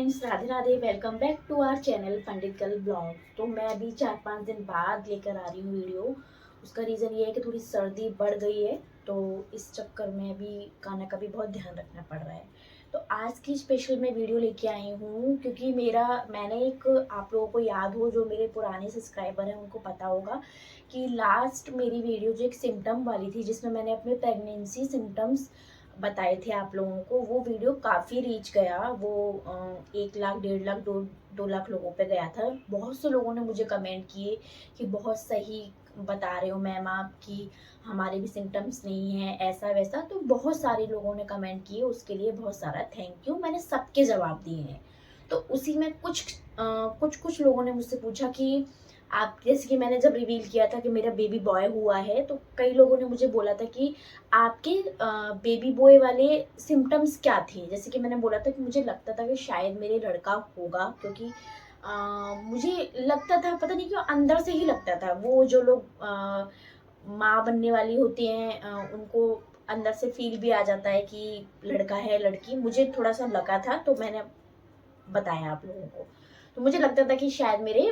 Friends, Radhe Radhe. Welcome back to our channel Pandit girl blog. तो मैं अभी 4-5 दिन बाद लेकर आ रही हूँ वीडियो। उसका रीज़न ये है कि थोड़ी सर्दी बढ़ गई है, तो इस चक्कर में अभी खाना का भी बहुत ध्यान रखना पड़ रहा है। तो आज की स्पेशल मैं वीडियो लेके आई हूँ क्योंकि मैंने एक, आप लोगों को याद हो, जो मेरे पुराने सब्सक्राइबर हैं उनको पता होगा कि लास्ट मेरी वीडियो जो एक सिम्टम वाली थी, जिसमें मैंने अपने प्रेगनेंसी सिम्टम्स बताए थे आप लोगों को, वो वीडियो काफ़ी रीच गया। वो 1 लाख, 1.5 लाख, 2 लाख लोगों पे गया था। बहुत से लोगों ने मुझे कमेंट किए कि बहुत सही बता रहे हो मैम आप, कि हमारे भी सिम्टम्स नहीं हैं, ऐसा वैसा। तो बहुत सारे लोगों ने कमेंट किए, उसके लिए बहुत सारा थैंक यू। मैंने सबके जवाब दिए हैं। तो उसी में कुछ लोगों ने मुझसे पूछा कि आप, जैसे कि मैंने जब रिवील किया था कि मेरा बेबी बॉय हुआ है, तो कई लोगों ने मुझे बोला था कि आपके बेबी बॉय वाले सिम्टम्स क्या थे। जैसे कि मैंने बोला था कि मुझे लगता था कि शायद मेरे लड़का होगा, क्योंकि मुझे लगता था, पता नहीं क्यों, अंदर से ही लगता था। वो जो लोग माँ बनने वाली होती हैं, उनको अंदर से फील भी आ जाता है कि लड़का है लड़की। मुझे थोड़ा सा लगा था, तो मैंने बताया आप लोगों को। तो मुझे लगता था कि शायद मेरे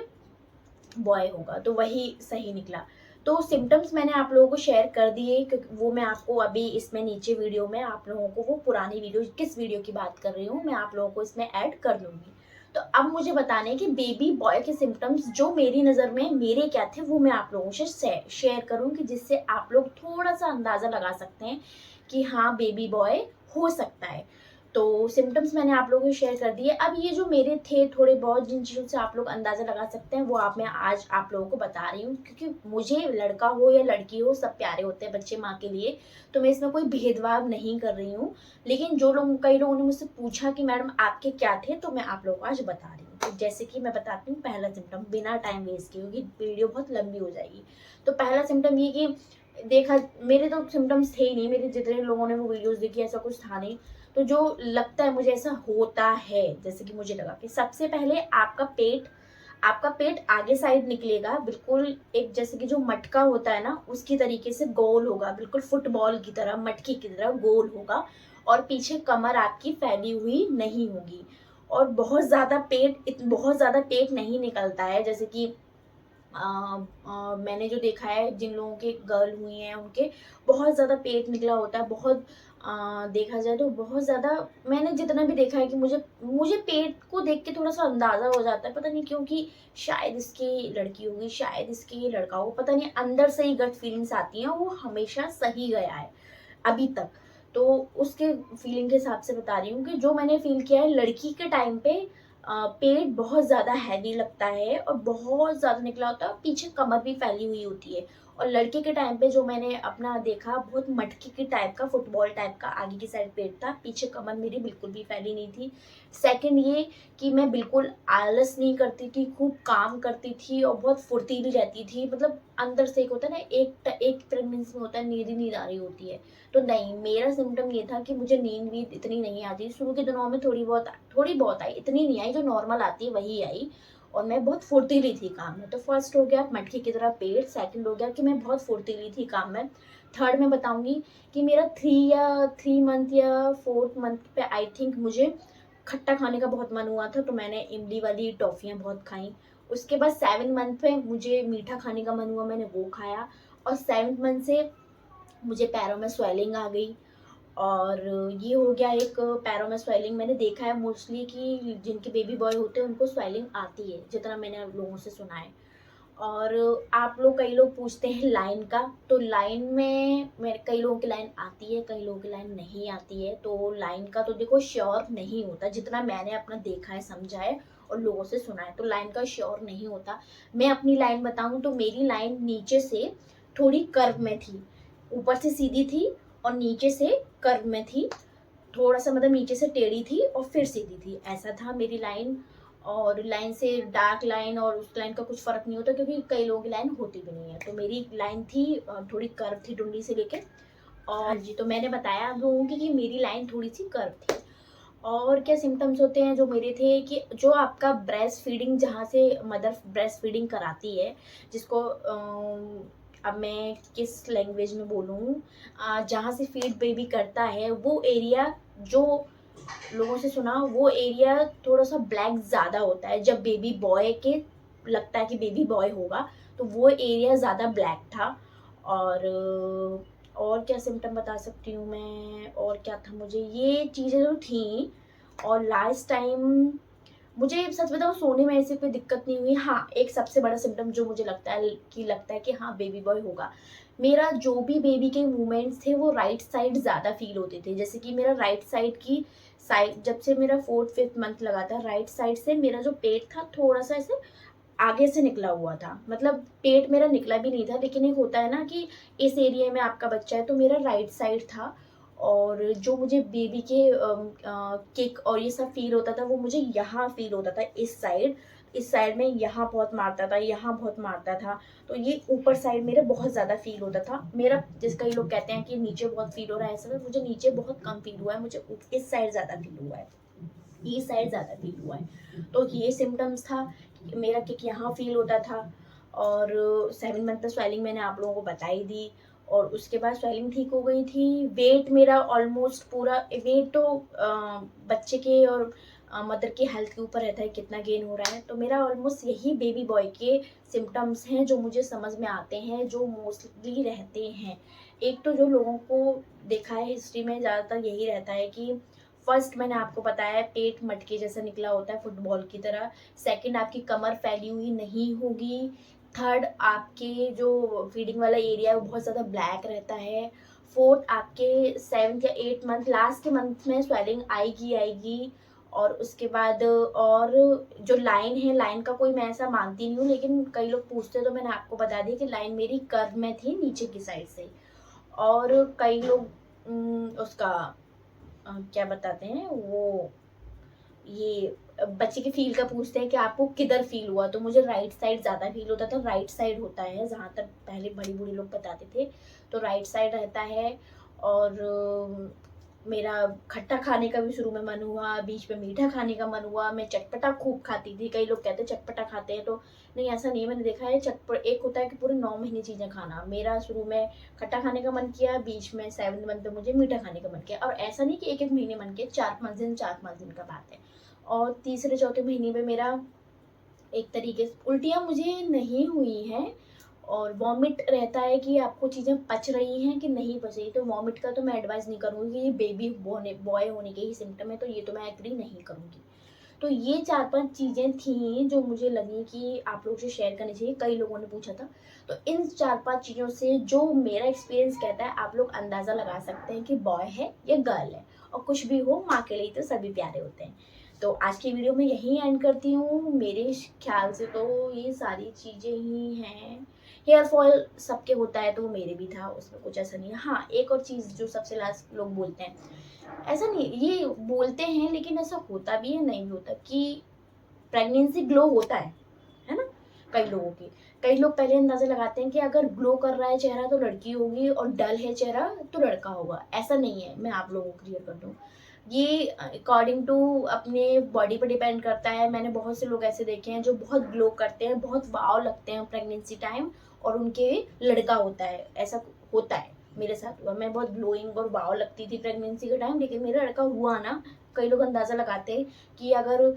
बॉय होगा, तो वही सही निकला। तो सिम्टम्स मैंने आप लोगों को शेयर कर दिए, क्योंकि वो मैं आपको अभी इसमें नीचे वीडियो में आप लोगों को, वो पुरानी वीडियो, किस वीडियो की बात कर रही हूँ मैं, आप लोगों को इसमें ऐड कर दूंगी। तो अब मुझे बताने कि बेबी बॉय के सिम्टम्स जो मेरी नज़र में मेरे क्या थे, वो मैं आप लोगों से शेयर करूँगी, जिससे आप लोग थोड़ा सा अंदाज़ा लगा सकते हैं कि हाँ, बेबी बॉय हो सकता है। तो सिम्टम्स मैंने आप लोगों को शेयर कर दिए। अब ये जो मेरे थे थोड़े बहुत, जिन चीज़ों से आप लोग अंदाज़ा लगा सकते हैं, वो मैं आज आप लोगों को बता रही हूँ, क्योंकि मुझे लड़का हो या लड़की हो, सब प्यारे होते हैं बच्चे माँ के लिए। तो मैं इसमें कोई भेदभाव नहीं कर रही हूँ। लेकिन कई लोगों ने मुझसे पूछा कि मैडम आपके क्या थे, तो मैं आप लोगों को आज बता रही हूँ। तो जैसे कि मैं बताती हूँ पहला सिम्टम, बिना टाइम वेस्ट किए, क्योंकि वीडियो बहुत लंबी हो जाएगी। तो पहला सिम्टम ये कि देखा, मेरे तो सिम्टम्स थे ही नहीं, मेरे जितने लोगों ने वो वीडियोस देखी ऐसा कुछ था नहीं। तो जो लगता है मुझे ऐसा होता है, जैसे कि मुझे लगा कि सबसे पहले आपका पेट आगे साइड निकलेगा, बिल्कुल एक, जैसे कि जो मटका होता है ना, उसकी तरीके से गोल होगा, बिल्कुल फुटबॉल की तरह, मटकी की तरह गोल होगा। और पीछे कमर आपकी फैली हुई नहीं होगी। और बहुत ज्यादा पेट नहीं निकलता है, जैसे कि मैंने जो देखा है, जिन लोगों के गर्ल हुई हैं उनके बहुत ज़्यादा पेट निकला होता है, बहुत देखा जाए तो बहुत ज़्यादा। मैंने जितना भी देखा है कि मुझे पेट को देख के थोड़ा सा अंदाज़ा हो जाता है, पता नहीं क्यों, कि शायद इसकी लड़की होगी, शायद इसकी लड़का हो, पता नहीं, अंदर से ही गट फीलिंग्स आती हैं। वो हमेशा सही गया है अभी तक। तो उसके फीलिंग के हिसाब से बता रही हूँ कि जो मैंने फील किया है, लड़की के टाइम पे पेट बहुत ज़्यादा हैवी लगता है और बहुत ज़्यादा निकला होता है, और पीछे कमर भी फैली हुई होती है। और लड़के के टाइम पे जो मैंने अपना देखा, बहुत मटकी के टाइप का, फुटबॉल टाइप का आगे की साइड पेट था, पीछे कमर मेरी बिल्कुल भी फैली नहीं थी। सेकंड ये कि मैं बिल्कुल आलस नहीं करती थी, खूब काम करती थी और बहुत फुर्तीली रहती थी। मतलब अंदर से एक होता है ना, एक प्रेगनेंसी में होता है, नींद ही नींद आ रही होती है। तो नहीं, मेरा सिम्टम ये था कि मुझे नींद भी इतनी नहीं आती। शुरू के दिनों में थोड़ी बहुत आई, इतनी नहीं आई, जो नॉर्मल आती है वही आई। और मैं बहुत फुर्तीली थी काम में। तो फर्स्ट हो गया मटकी की तरह पेट, सेकंड हो गया कि मैं बहुत फुर्तीली थी काम में। थर्ड में बताऊंगी कि मेरा 3 मंथ या 4th मंथ पे आई थिंक मुझे खट्टा खाने का बहुत मन हुआ था, तो मैंने इमली वाली टॉफियाँ बहुत खाई। उसके बाद 7 मंथ पे मुझे मीठा खाने का मन हुआ, मैंने वो खाया। और 7th मंथ से मुझे पैरों में स्वेलिंग आ गई। और ये हो गया एक, पैरों में स्वेलिंग मैंने देखा है मोस्टली कि जिनके बेबी बॉय होते हैं उनको स्वेलिंग आती है, जितना मैंने लोगों से सुना है। और आप लोग, कई लोग पूछते हैं लाइन का, तो लाइन में मेरे कई लोगों की लाइन आती है, कई लोगों की लाइन नहीं आती है। तो लाइन का तो देखो श्योर नहीं होता, जितना मैंने अपना देखा है, समझा है और लोगों से सुना है, तो लाइन का श्योर नहीं होता। मैं अपनी लाइन बताऊं तो मेरी लाइन नीचे से थोड़ी कर्व में थी, ऊपर से सीधी थी और नीचे से कर्व में थी। थोड़ा सा मतलब नीचे से टेढ़ी थी और फिर सीधी थी, ऐसा था मेरी लाइन। और लाइन से डार्क लाइन और उस लाइन का कुछ फर्क नहीं होता, क्योंकि कई लोगों की लाइन होती भी नहीं है। तो मेरी लाइन थी, थोड़ी कर्व थी टुंडी से लेके। और हाँ जी, तो मैंने बताया आप लोगों की कि मेरी लाइन थोड़ी सी कर्व थी। और क्या सिम्टम्स होते हैं जो मेरे थे, कि जो आपका ब्रेस्ट फीडिंग, जहाँ से मदर ब्रेस्ट फीडिंग कराती है, जिसको अब मैं किस लैंग्वेज में बोलूँ, जहाँ से फीड बेबी करता है, वो एरिया जो लोगों से सुना, वो एरिया थोड़ा सा ब्लैक ज़्यादा होता है जब बेबी बॉय के लगता है कि बेबी बॉय होगा, तो वो एरिया ज़्यादा ब्लैक था। और क्या सिम्टम बता सकती हूँ मैं, और क्या था, मुझे ये चीज़ें तो थी। और लास्ट टाइम मुझे सच बताऊँ सोने में ऐसी कोई दिक्कत नहीं हुई। हाँ, एक सबसे बड़ा सिम्टम जो मुझे लगता है कि हाँ बेबी बॉय होगा, मेरा जो भी बेबी के मूवमेंट्स थे वो राइट साइड ज़्यादा फील होते थे। जैसे कि मेरा राइट साइड की साइड, जब से मेरा 4th-5th मंथ लगा था, राइट साइड से मेरा जो पेट था थोड़ा सा ऐसे आगे से निकला हुआ था। मतलब पेट मेरा निकला भी नहीं था, लेकिन एक होता है ना कि इस एरिया में आपका बच्चा है, तो मेरा राइट साइड था। और जो मुझे बेबी के किक और ये सब फील होता था, वो मुझे यहाँ फील होता था, इस साइड में यहाँ बहुत मारता था, यहाँ बहुत मारता था। तो ये ऊपर साइड मेरे बहुत ज़्यादा फील होता था मेरा। जैसे कई लोग कहते हैं कि नीचे बहुत फील हो रहा है, ऐसा में मुझे नीचे बहुत कम फील हुआ है, मुझे इस साइड ज़्यादा फील हुआ है, ये साइड ज़्यादा फील हुआ है। तो ये सिम्टम्स था, मेरा किक यहाँ फील होता था। और 7 मंथ तक स्वेलिंग मैंने आप लोगों को बताई दी, और उसके बाद स्वेलिंग ठीक हो गई थी। वेट मेरा ऑलमोस्ट पूरा, वेट तो बच्चे के और मदर की हेल्थ के ऊपर रहता है कितना गेन हो रहा है। तो मेरा ऑलमोस्ट यही बेबी बॉय के सिम्टम्स हैं जो मुझे समझ में आते हैं, जो मोस्टली रहते हैं। एक तो जो लोगों को देखा है हिस्ट्री में, ज़्यादातर यही रहता है कि फर्स्ट मैंने आपको बताया है पेट मटके जैसा निकला होता है फुटबॉल की तरह। सेकंड आपकी कमर फैली हुई नहीं होगी। थर्ड आपके जो फीडिंग वाला एरिया है वो बहुत ज़्यादा ब्लैक रहता है। फोर्थ आपके 7th या 8th मंथ, लास्ट के मंथ में स्वेलिंग आएगी। और उसके बाद और जो लाइन है, लाइन का कोई मैं ऐसा मानती नहीं हूँ, लेकिन कई लोग पूछते तो मैंने आपको बता दिया कि लाइन मेरी कर्व में थी नीचे की साइड से। और कई लोग उसका क्या बताते हैं वो, ये बच्चे के फील का पूछते हैं कि आपको किधर फील हुआ, तो मुझे राइट साइड ज़्यादा फील होता था। राइट साइड होता है, जहाँ तक पहले बड़ी बूढ़ी लोग बताते थे, तो राइट साइड रहता है। और मेरा खट्टा खाने का भी शुरू में मन हुआ, बीच में मीठा खाने का मन हुआ। मैं चटपटा खूब खाती थी, कई लोग कहते हैं चटपटा खाते हैं, तो नहीं, ऐसा नहीं है। मैंने देखा है एक होता है कि पूरे 9 महीने चीज़ें खाना, मेरा शुरू में खट्टा खाने का मन किया, बीच में 7th मंथ में मुझे मीठा खाने का मन किया। और ऐसा नहीं कि 1-1 महीने मन किया, 4-5 दिन का बात है। और तीसरे चौथे महीने में मेरा एक तरीके से उल्टियाँ मुझे नहीं हुई हैं, और वॉमिट रहता है कि आपको चीज़ें पच रही हैं कि नहीं पच रही। तो वॉमिट का तो मैं एडवाइस नहीं करूँगी कि ये बेबी बॉय होने के ही सिम्टम है, तो ये तो मैं एग्री नहीं करूँगी। तो ये 4-5 चीज़ें थी जो मुझे लगी कि आप लोगों से शेयर करनी चाहिए, कई लोगों ने पूछा था। तो इन 4-5 चीज़ों से जो मेरा एक्सपीरियंस कहता है, आप लोग अंदाज़ा लगा सकते हैं कि बॉय है या गर्ल है। और कुछ भी हो, माँ के लिए तो सभी प्यारे होते हैं। तो आज की वीडियो में यहीं एंड करती हूँ। मेरे ख्याल से तो ये सारी चीज़ें ही हैं। हेयर फॉल सबके होता है, तो वो मेरे भी था, उसमें कुछ ऐसा नहीं है। हाँ, एक और चीज़ जो सबसे लास्ट लोग बोलते हैं, ऐसा नहीं, ये बोलते हैं लेकिन ऐसा होता भी है, नहीं भी होता, कि प्रेगनेंसी ग्लो होता है ना, कई लोगों की। कई लोग पहले अंदाजा लगाते हैं कि अगर ग्लो कर रहा है चेहरा तो लड़की होगी, और डल है चेहरा तो लड़का होगा। ऐसा नहीं है, मैं आप लोगों को क्लियर कर दूँ। ये अकॉर्डिंग टू अपने बॉडी पर डिपेंड करता है। मैंने बहुत से लोग ऐसे देखे हैं जो बहुत ग्लो करते हैं, बहुत वाव लगते हैं प्रेगनेंसी टाइम, और उनके लड़का होता है। ऐसा होता है, मेरे साथ हुआ। मैं बहुत ग्लोइंग और वाव लगती थी प्रेगनेंसी के टाइम, लेकिन मेरा लड़का हुआ ना। कई लोग अंदाज़ा लगाते हैं कि अगर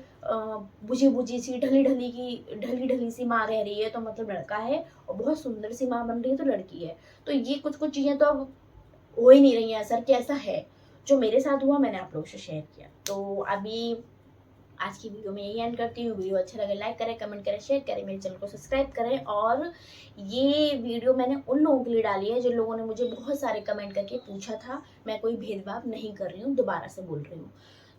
बुझी बुझी सी ढली ढली सी माँ रह रही है तो मतलब लड़का है, और बहुत सुंदर सी माँ बन रही है तो लड़की है। तो ये कुछ कुछ चीज़ें तो अब हो ही नहीं रही है असर, कि ऐसा है। जो मेरे साथ हुआ मैंने आप लोगों से शेयर किया। तो अभी आज की वीडियो में यही एंड करती हूँ। वीडियो अच्छा लगे लाइक करें, कमेंट करें, शेयर करें, मेरे चैनल को सब्सक्राइब करें। और ये वीडियो मैंने उन लोगों के लिए डाली है जिन लोगों ने मुझे बहुत सारे कमेंट करके पूछा था। मैं कोई भेदभाव नहीं कर रही हूँ, दोबारा से बोल रही हूँ।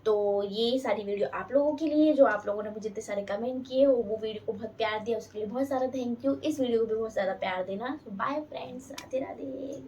तो ये सारी वीडियो आप लोगों के लिए, जो आप लोगों ने मुझे इतने सारे कमेंट किए, वो वीडियो को बहुत प्यार दिया, उसके लिए बहुत सारा थैंक यू। इस वीडियो को भी बहुत ज़्यादा प्यार देना। Bye friends, Radhe Radhe.